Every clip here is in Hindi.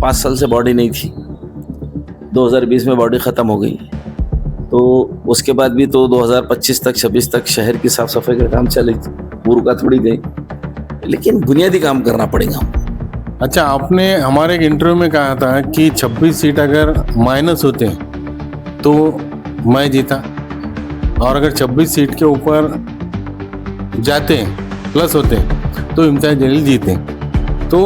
5 साल से बॉडी नहीं थी। 2020 में बॉडी ख़त्म हो गई। तो उसके बाद भी तो 2025 तक 26 तक शहर की साफ़ सफाई का काम चले, वो रुका थोड़ी गई, लेकिन बुनियादी काम करना पड़ेगा। अच्छा, आपने हमारे एक इंटरव्यू में कहा था कि 26 सीट अगर माइनस होते तो मैं जीता, और अगर 26 सीट के ऊपर जाते प्लस होते तो इम्तियाज़ जलील जीते। तो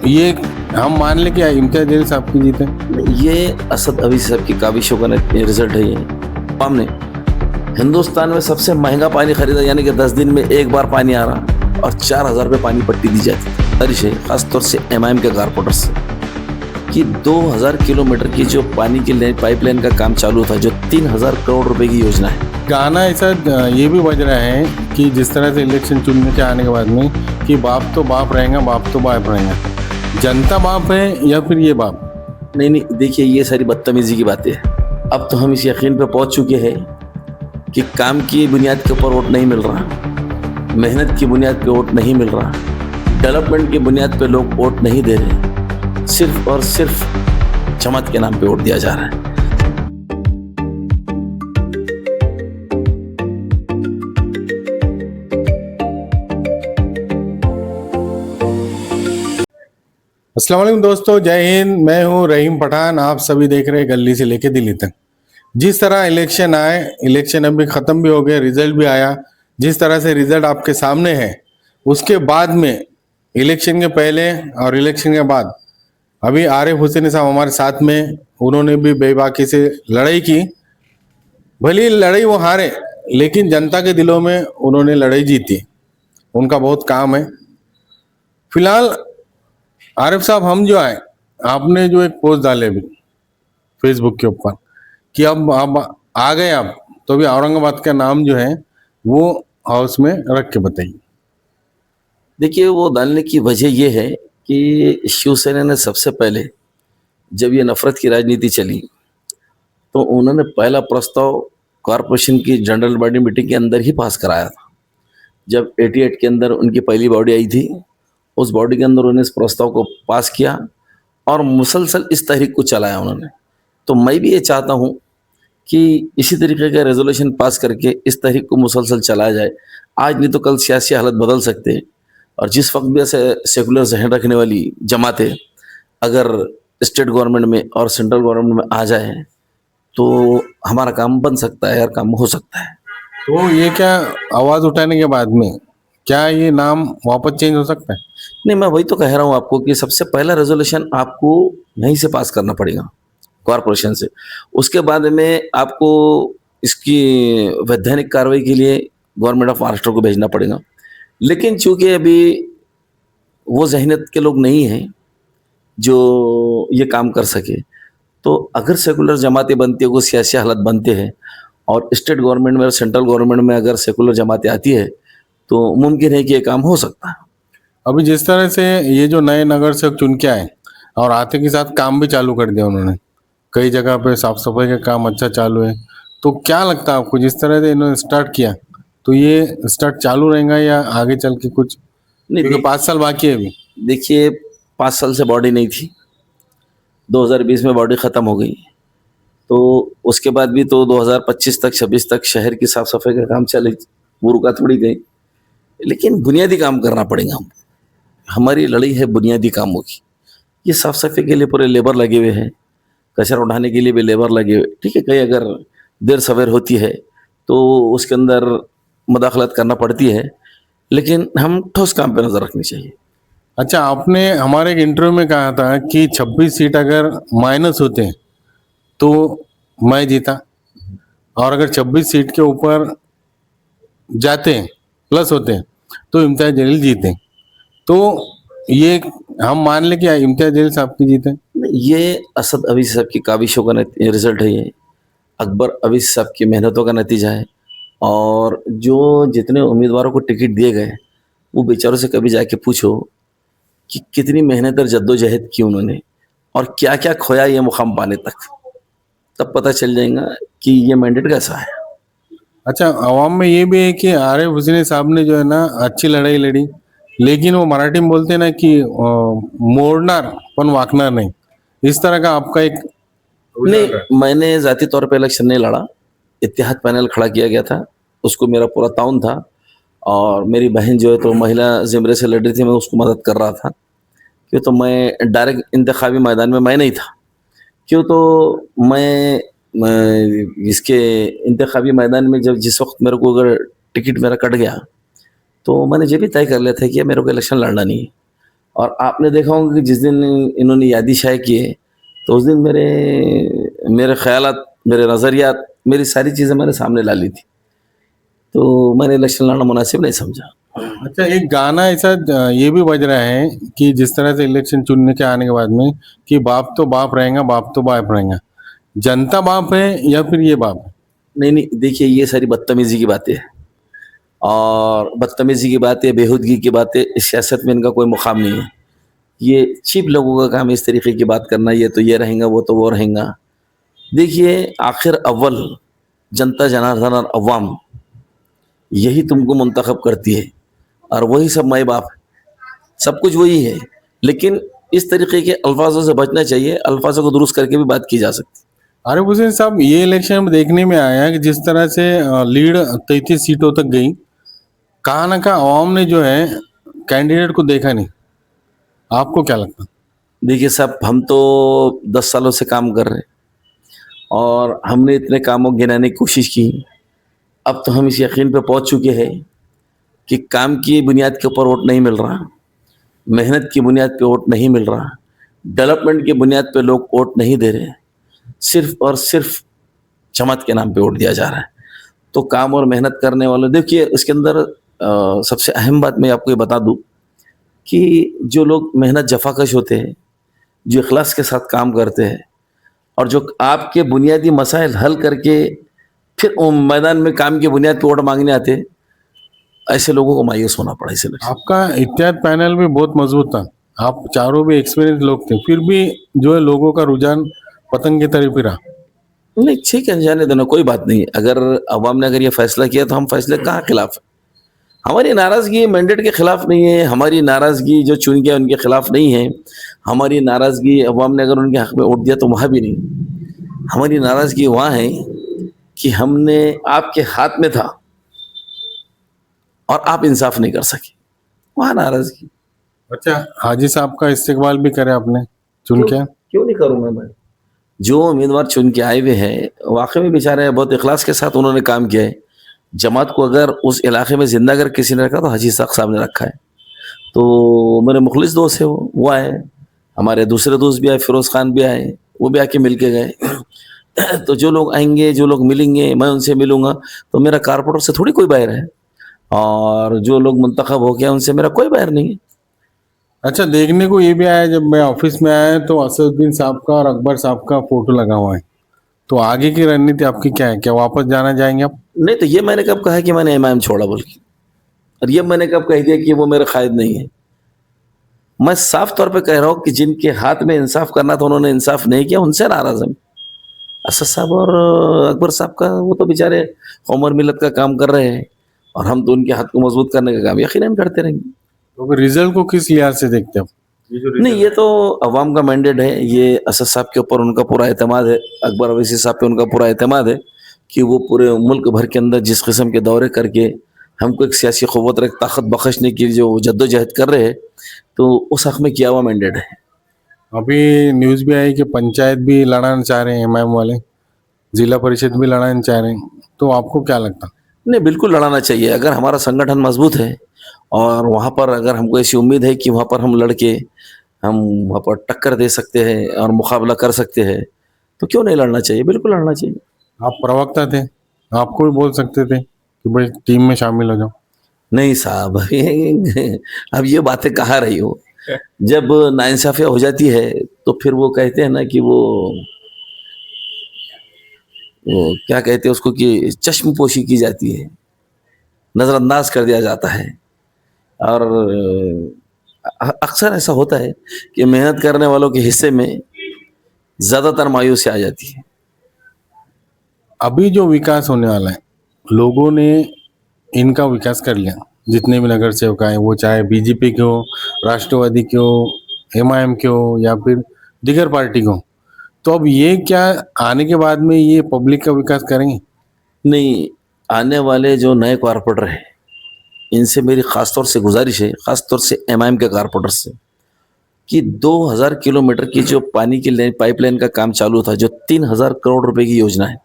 ये हम मान लें कि इम्तियाज़ जलील साहब की जीते। ये असद अवीसी साहब की काविशों का रिजल्ट है। ये हमने हिंदुस्तान में सबसे महंगा पानी खरीदा, यानी कि 10 दिन में एक बार पानी आ रहा और 4,000 रुपये पानी पट्टी दी जाती है। बारिश है खासतौर से MIM के कारपोरेटर से कि 2,000 किलोमीटर की जो पानी की पाइपलाइन का काम चालू था, जो 3,000 करोड़ रुपए की योजना है। गाना ऐसा ये भी बज रहा है कि जिस तरह से इलेक्शन चुनने के आने के बाद में कि बाप तो बाप रहेगा, बाप तो बाप रहेगा, जनता बाप है या फिर ये बाप? नहीं, देखिए ये सारी बदतमीजी की बातें हैं। अब तो हम इस यकीन पे पहुंच चुके हैं कि काम की बुनियाद के ऊपर वोट नहीं मिल रहा, मेहनत की बुनियाद पे वोट नहीं मिल रहा, डेवलपमेंट की बुनियाद पे लोग वोट नहीं दे रहे, सिर्फ और सिर्फ जमात के नाम पे वोट दिया जा रहा है। अस्सलाम वालेकुम दोस्तों, जय हिंद। मैं हूं रहीम पठान। आप सभी देख रहे हैं गली से लेके दिल्ली तक। जिस तरह इलेक्शन आए, इलेक्शन अभी ख़त्म भी हो गए, रिजल्ट भी आया, जिस तरह से रिजल्ट आपके सामने है, उसके बाद में इलेक्शन के पहले और इलेक्शन के बाद अभी आरिफ हुसैन साहब हमारे साथ में, उन्होंने भी बेबाकी से लड़ाई की। भली लड़ाई वो हारे, लेकिन जनता के दिलों में उन्होंने लड़ाई जीती। उनका बहुत काम है। फिलहाल आरिफ साहब, हम जो आए, आपने जो एक पोस्ट डाले अभी फेसबुक के ऊपर कि अब आप आ गए, आप तो अभी औरंगाबाद का नाम जो है वो हाउस में रख के बताइए। देखिए, वो डालने की वजह ये है कि शिवसेना ने सबसे पहले जब ये नफरत की राजनीति चली तो उन्होंने पहला प्रस्ताव कॉरपोरेशन की जनरल बॉडी मीटिंग के अंदर ही पास कराया था। जब 88 के अंदर उनकी पहली बॉडी आई थी, उस बॉडी के अंदर उन्होंने इस प्रस्ताव को पास किया और मुसलसल इस तहरीक को चलाया उन्होंने। तो मैं भी ये चाहता हूँ कि इसी तरीके का रेजोल्यूशन पास करके इस तहरीक को मुसलसल चलाया जाए। आज नहीं तो कल सियासी हालत बदल सकते हैं, और जिस वक्त भी ऐसे सेकुलर जहन रखने वाली जमातें अगर स्टेट गवर्नमेंट में और सेंट्रल गवर्नमेंट में आ जाए तो हमारा काम बन सकता है और काम हो सकता है। तो ये क्या आवाज़ उठाने के बाद में क्या ये नाम वापस चेंज हो सकता है? नहीं, मैं वही तो कह रहा हूँ आपको कि सबसे पहला रेजोल्यूशन आपको यहीं से पास करना पड़ेगा, कॉरपोरेशन से। उसके बाद में आपको इसकी वैधानिक कार्रवाई के लिए गवर्नमेंट ऑफ महाराष्ट्र को भेजना पड़ेगा। लेकिन चूंकि अभी वो जहनीत के लोग नहीं हैं जो ये काम कर सके, तो अगर सेकुलर जमातें बनती है, वो सियासी हालत बनते हैं और स्टेट गवर्नमेंट में और सेंट्रल गवर्नमेंट में अगर सेकुलर जमातें आती है तो मुमकिन है कि ये काम हो सकता है। अभी जिस तरह से ये जो नए नगर सेवक चुन के आए और आते के साथ काम भी चालू कर दिया उन्होंने, कई जगह पे साफ सफाई का काम अच्छा चालू है, तो क्या लगता है आपको जिस तरह से इन्होंने स्टार्ट किया, तो ये स्टार्ट चालू रहेगा या आगे चल के कुछ? नहीं, क्योंकि 5 साल बाकी है अभी। देखिए 5 साल से बॉडी नहीं थी, 2020 में बॉडी ख़त्म हो गई। तो उसके बाद भी तो 2025 तक 26 तक शहर की साफ़ सफाई का काम चले, वो रुका थोड़ी गई, लेकिन बुनियादी काम करना पड़ेगा। हमारी लड़ाई है बुनियादी कामों की। ये साफ़ सफाई के लिए पूरे लेबर लगे हुए हैं, कचरा उठाने के लिए भी लेबर लगे हुए। ठीक है, कहीं अगर देर सवेर होती है तो उसके अंदर मुदाखलत करना पड़ती है, लेकिन हम ठोस काम पे नज़र रखनी चाहिए। अच्छा, आपने हमारे एक इंटरव्यू में कहा था कि 26 सीट अगर माइनस होते तो मैं जीता, और अगर 26 सीट के ऊपर जाते प्लस होते तो इम्तियाज़ जलील जीते। तो ये हम मान लें कि इम्तियाज़ जलील साहब की जीते। ये असद अवीसी साहब की काविशों का रिजल्ट है। ये अकबर अवीसी साहब की मेहनतों का नतीजा है। और जो जितने उम्मीदवारों को टिकट दिए गए, वो बेचारों से कभी जाके पूछो कि कितनी मेहनत और जद्दोजहद की उन्होंने और क्या क्या खोया ये मुकाम पाने तक, तब पता चल जाएगा कि ये मैंडेट कैसा है। अच्छा, आवाम में ये भी है कि आरिफ हुसैन साहब ने जो है ना अच्छी लड़ाई लड़ी, लेकिन वो मराठी में बोलते हैं ना कि मोड़नार पण वाकणार नहीं। इस तरह का आपका एक रुझान रहा है। नहीं, मैंने ज़ाती तौर पे इलेक्शन नहीं लड़ा, इत्तेहाद पैनल खड़ा किया गया था, उसको मेरा पूरा ताउन था और मेरी बहन जो है तो महिला ज़िमरे से लड़ रही थी, मैं उसको मदद कर रहा था। क्यों तो मैं डायरेक्ट इंतखाबी मैदान में मैं नहीं था। क्यों तो मैं इसके इंतखाबी मैदान में जब जिस वक़्त मेरे को अगर टिकट मेरा कट गया, तो मैंने ये भी तय कर लिया था कि मेरे को इलेक्शन लड़ना नहीं है। और आपने देखा होगा कि जिस दिन इन्होंने यादी शाये किए, तो उस दिन मेरे मेरे ख़यालात, मेरे नज़रियात, मेरी सारी चीज़ें मैंने सामने ला ली थी। तो मैंने इलेक्शन लड़ना मुनासिब नहीं समझा। अच्छा, एक गाना ऐसा ये भी बज रहा है कि जिस तरह से इलेक्शन चुनने के आने के बाद में कि बाप रहेगा, बाप तो बाप रहेगा। जनता बाप है या फिर ये बाप है? नहीं, नहीं, देखिए ये सारी बदतमीज़ी की बातें हैं और बदतमीज़ी की बातें, बेहूदगी की बातें, इस सियासत में इनका कोई मुक़ाम नहीं है। ये चीप लोगों का काम है इस तरीके की बात करना, ये तो ये रहेगा, वो तो वो रहेगा। देखिए आखिर अव्वल जनता जनार्दन और अवाम यही तुमको मुंतखब करती है और वही सब माँ बाप है, सब कुछ वही है। लेकिन इस तरीके के अल्फाजों से बचना चाहिए, अल्फाजों को दुरुस्त करके भी बात की जा सकती। आरिफ हुसैन साहब, ये इलेक्शन में देखने में आया कि जिस तरह से लीड 33 सीटों तक गई, कहाँ ना कहाँ अवाम ने जो है कैंडिडेट को देखा नहीं। आपको क्या लगता है? देखिए साहब, हम तो 10 सालों से काम कर रहे हैं और हमने इतने कामों गिनाने की कोशिश की। अब तो हम इस यकीन पे पहुंच चुके हैं कि काम की बुनियाद के ऊपर वोट नहीं मिल रहा, मेहनत की बुनियाद पे वोट नहीं मिल रहा, डेवलपमेंट की बुनियाद पे लोग वोट नहीं दे रहे, सिर्फ और सिर्फ जमात के नाम पे वोट दिया जा रहा है। तो काम और मेहनत करने वाले, देखिए इसके अंदर सबसे अहम बात मैं आपको ये बता दूं कि जो लोग मेहनत जफाकश होते हैं, जो इखलास के साथ काम करते हैं और जो आपके बुनियादी मसाइल हल करके फिर मैदान में काम की बुनियाद पर वोट मांगने आते हैं, ऐसे लोगों को मायूस होना पड़ा इस इलेक्शन। आपका इत्तेहाद पैनल भी बहुत मजबूत था, आप चारों भी एक्सपीरियंस लोग थे, फिर भी जो है लोगों का रुझान पतंग की तरफ ही रहा। नहीं ठीक है, जाने देना, कोई बात नहीं। अगर अवाम ने अगर ये फैसला किया तो हम फैसले कहाँ खिलाफ है। हमारी नाराज़गी मैंडेट के खिलाफ नहीं है, हमारी नाराज़गी जो चुन गया उनके खिलाफ नहीं है, हमारी नाराज़गी अवाम ने अगर उनके हक में वोट दिया तो वहाँ भी नहीं। हमारी नाराज़गी वहाँ है कि हमने आपके हाथ में था और आप इंसाफ नहीं कर सके, वहाँ नाराज़गी। अच्छा, हाजी साहब का इस्तेकबाल भी करे आपने चुन क्यों के? क्यों नहीं करूँगा मैं। जो उम्मीदवार चुन के आए हुए हैं वाकई में बेचारे बहुत इखलास के साथ उन्होंने काम किया है। जमात को अगर उस इलाके में जिंदा अगर किसी ने रखा तो हाजी साहब साहब ने रखा है। तो मेरे मुखलिस दोस्त है, वो आए, हमारे दूसरे दोस्त भी आए, फिरोज़ खान भी आए, वो भी आके मिल के गए। तो जो लोग आएंगे, जो लोग मिलेंगे, मैं उनसे मिलूंगा, तो मेरा कारपोरेटर से थोड़ी कोई बैर है और जो लोग मुंतखब हो गया उनसे मेरा कोई बैर नहीं है। अच्छा, देखने को ये भी आया जब मैं ऑफिस में आया तो असदुद्दीन साहब का और अकबर साहब का फोटो लगा हुआ है। तो आगे की रणनीति आपकी क्या है? क्या वापस जाना चाहेंगे आप? नहीं तो ये मैंने कब कहा कि मैंने इमाम छोड़ा बोल के, और ये मैंने कब कह दिया कि वो मेरा कायद नहीं है। मैं साफ तौर पे कह रहा हूँ कि जिनके हाथ में इंसाफ करना था उन्होंने इंसाफ नहीं किया, उनसे नाराज हम। असद साहब और अकबर साहब का, वो तो बेचारे कौम और मिलत का काम कर रहे हैं और हम तो उनके हाथ को मजबूत करने का काम यकीनन करते रहेंगे। तो फिर रिजल्ट को किस लिहाज से देखते हो? ये जो नहीं, ये तो अवाम का मैंडेट है, ये असद साहब के ऊपर उनका पूरा एतमाद है, अकबर अवैसी साहब पे उनका पूरा एतमाद है कि वो पूरे मुल्क भर के अंदर जिस किस्म के दौरे करके हमको एक सियासी क़ुव्वत और एक ताकत बख्शने की जो जद्दोजहद कर रहे हैं, तो उस हक़ में किया हुआ मैंडेट है। अभी न्यूज़ भी आई कि पंचायत भी लड़ाना चाह रहे हैं एमआईएम वाले, जिला परिषद भी लड़ाना चाह रहे हैं। तो आपको क्या लगता? नहीं, बिल्कुल लड़ाना चाहिए। अगर हमारा संगठन मजबूत है और वहाँ पर अगर हमको ऐसी उम्मीद है कि वहाँ पर हम लड़के हम वहाँ पर टक्कर दे सकते हैं और मुकाबला कर सकते हैं, तो क्यों नहीं लड़ना चाहिए, बिल्कुल लड़ना चाहिए। आप प्रवक्ता थे, आपको भी बोल सकते थे कि भाई टीम में शामिल हो जाओ। नहीं साहब, अब ये बातें कहाँ रही हो। जब नाइंसाफिया हो जाती है तो फिर वो कहते हैं ना कि वो क्या कहते हैं उसको कि चश्मपोशी की जाती है, नज़रअंदाज कर दिया जाता है। और अक्सर ऐसा होता है कि मेहनत करने वालों के हिस्से में ज़्यादातर मायूसी आ जाती है। अभी जो विकास होने वाला है, लोगों ने इनका विकास कर लिया, जितने भी नगर सेवक आए, वो चाहे बीजेपी के हो, राष्ट्रवादी के हो, एमआईएम के हो या फिर दिगर पार्टी को, तो अब ये क्या आने के बाद में ये पब्लिक का विकास करेंगे? नहीं, आने वाले जो नए कॉरपोरेटर हैं, इनसे मेरी ख़ास तौर से गुजारिश है, ख़ास तौर से एमआईएम के कॉरपोरेटर से, कि 2000 किलोमीटर की जो पानी की लाइन पाइपलाइन का काम चालू था, जो 3000 करोड़ रुपए की योजना है,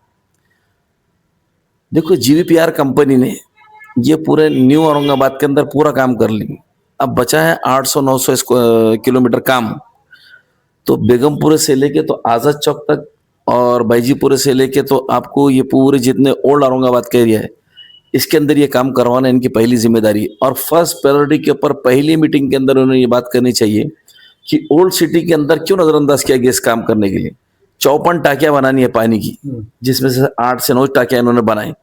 देखो जीवीपीआर कंपनी ने ये पूरे न्यू औरंगाबाद के अंदर पूरा काम कर ली। अब बचा है 800-900 किलोमीटर काम। तो बेगमपुरे से लेके तो आज़ाद चौक तक और बाईजीपुरे से लेके तो आपको ये पूरे जितने ओल्ड औरंगाबाद का एरिया है, इसके अंदर ये काम करवाना इनकी पहली जिम्मेदारी है। और फर्स्ट प्रायोरिटी के ऊपर पहली मीटिंग के अंदर उन्हें ये बात करनी चाहिए कि ओल्ड सिटी के अंदर क्यों नजरअंदाज किया गया इस काम करने के लिए। 54 टाकियां बनानी है पानी की, जिसमें से 8 से 9 टाकियां इन्होंने बनाई।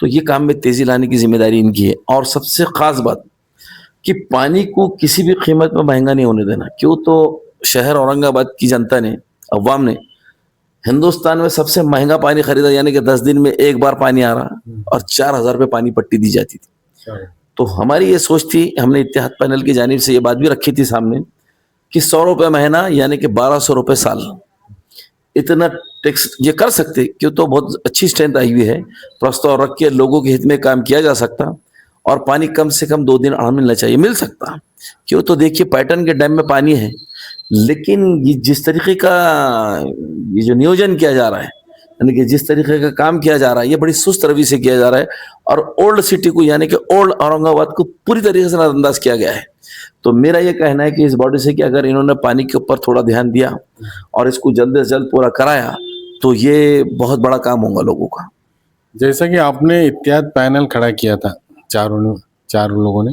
तो ये काम में तेजी लाने की जिम्मेदारी इनकी है। और सबसे खास बात कि पानी को किसी भी कीमत में महंगा नहीं होने देना। क्यों? तो शहर औरंगाबाद की जनता ने, अवाम ने हिंदुस्तान में सबसे महंगा पानी खरीदा, यानी कि 10 दिन में एक बार पानी आ रहा और 4000 रुपये पानी पट्टी दी जाती थी। तो हमारी ये सोच थी, हमने इत्तेहाद पैनल की जानिब से ये बात भी रखी थी सामने कि 100 रुपये महीना यानी कि 1200 रुपये साल, इतना टैक्स ये कर सकते। क्यों? तो बहुत अच्छी स्ट्रेंथ आई हुई है, प्रस्ताव रख के लोगों के हित में काम किया जा सकता और पानी कम से कम 2 दिन मिलना चाहिए, मिल सकता। क्यों? तो देखिए पैटर्न के डैम में पानी है, लेकिन ये जिस तरीके का ये जो नियोजन किया जा रहा है, यानी कि जिस तरीके का काम किया जा रहा है, ये बड़ी सुस्त रवि से किया जा रहा है और ओल्ड सिटी को यानी कि ओल्ड औरंगाबाद को पूरी तरीके से नजरअंदाज किया गया है। तो मेरा ये कहना है कि इस बॉडी से कि अगर इन्होंने पानी के ऊपर थोड़ा ध्यान दिया और इसको जल्द से जल्द पूरा कराया तो ये बहुत बड़ा काम होगा लोगों का। जैसा कि आपने इत्तेहाद पैनल खड़ा किया था चारों लोगों ने,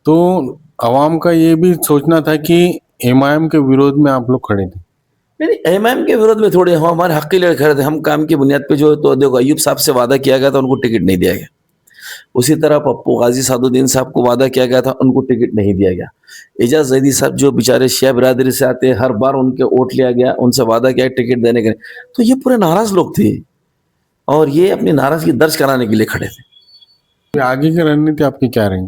तो आवाम का ये भी सोचना था कि एमआईएम के विरोध में आप लोग खड़े थे। नहीं, एमआईएम के विरोध में थोड़े हम हमारे हक के लिए खड़े थे। हम काम की बुनियाद पे जो, तो देखो अयूब साहब से वादा किया गया था, उनको टिकट नहीं दिया गया। उसी तरह पप्पू गाजी सादुद्दीन साहब को वादा किया गया था, उनको टिकट नहीं दिया गया। एजाज जैदी साहब जो बेचारे शिया बिरादरी से आते, हर बार उनके वोट लिया गया, उनसे वादा किया टिकट देने के लिए। तो ये पूरे नाराज लोग थे और ये अपनी नाराजगी दर्ज कराने के लिए खड़े थे। फिर आगे की रणनीति आपकी क्या रहेगी?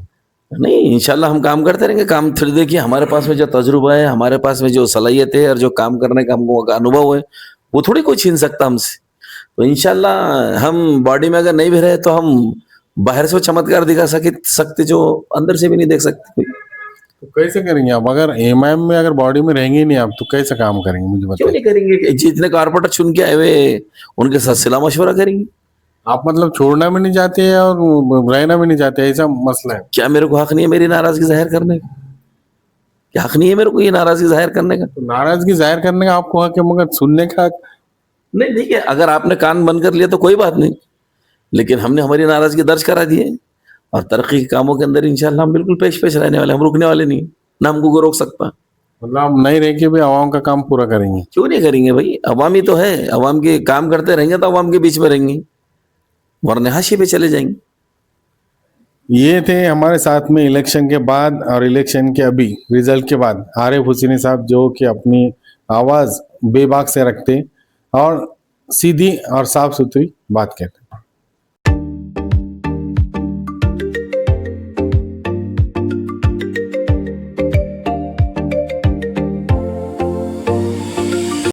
नहीं, इंशाल्लाह हम काम करते रहेंगे। काम फिर देखिए, हमारे पास में जो तजुर्बा है, हमारे पास में जो सलाहियत है और जो काम करने का हमको अनुभव है, वो थोड़ी कोई छीन सकता हमसे। तो इंशाल्लाह हम बॉडी में अगर नहीं भी रहे तो हम बाहर से वो चमत्कार दिखा सकते जो अंदर से भी नहीं देख सकते कोई। तो कैसे करेंगे आप? अगर एमआईएम में अगर बॉडी में रहेंगे नहीं आप, तो कैसे काम करेंगे मुझे क्यों बताइए। नहीं करेंगे? जितने कारपोरेटर चुन के आए हुए उनके साथ सलाह मशवरा करेंगे। आप मतलब छोड़ना भी नहीं चाहते और रहना भी नहीं चाहते, ऐसा मसला है? क्या मेरे को हक नहीं है मेरी नाराजगी जाहिर करने का? क्या हक नहीं है मेरे को ये नाराजगी जाहिर करने का? तो नाराजगी जाहिर करने का आपको हक है, मगर सुनने का हक? नहीं, देखिए अगर आपने कान बंद कर लिया तो कोई बात नहीं, लेकिन हमने हमारी नाराजगी दर्ज करा दी है और तरक्की के कामों के अंदर इंशाल्लाह हम बिल्कुल पेश पेश रहने वाले, हम रुकने वाले नहीं, ना हमको कोई रोक सकता। मतलब आप नहीं रह के भी आवाम का काम पूरा करेंगे? क्यों नहीं करेंगे भाई? अवामी तो है, अवाम के काम करते रहेंगे तो अवाम के बीच में रहेंगे, वरना हाशिए पे चले जाएंगे। ये थे हमारे साथ में इलेक्शन के बाद और इलेक्शन के अभी रिजल्ट के बाद आरिफ हुसैनी साहब, जो कि अपनी आवाज़ बेबाक से रखते और सीधी और साफ सुथरी बात कहते।